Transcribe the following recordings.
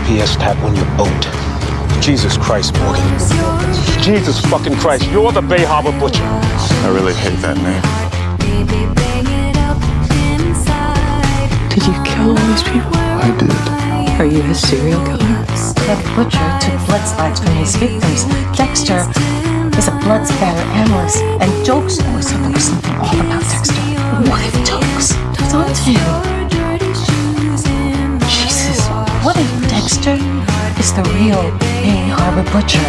GPS tap on your boat. Jesus Christ, Morgan. Jesus fucking Christ, you're the Bay Harbor Butcher. I really hate that name. Did you kill all these people? I did. Are you a serial killer? The butcher took blood slides from his victims. Dexter is a blood spatter analyst, and Jokes always thought there was something off about Dexter. What if Jokes was onto him? Jesus, what if Dexter is the real Bay Harbor Butcher?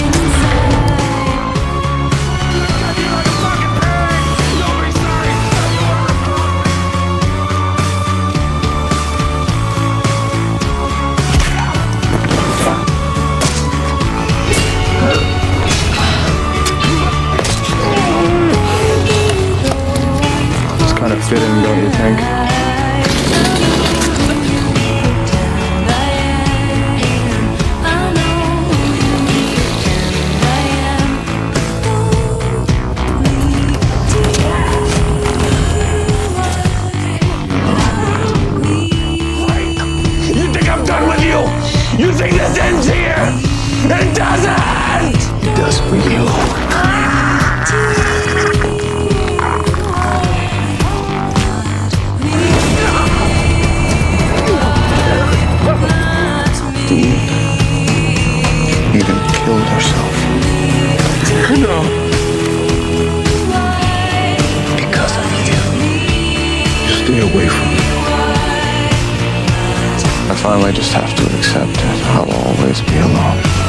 Kind of fitting, don't you think? You think I'm done with you? You think this ends here? It doesn't! It does for you. Even killed herself. No. Because of you. Stay away from me. I finally just have to accept it. I'll always be alone.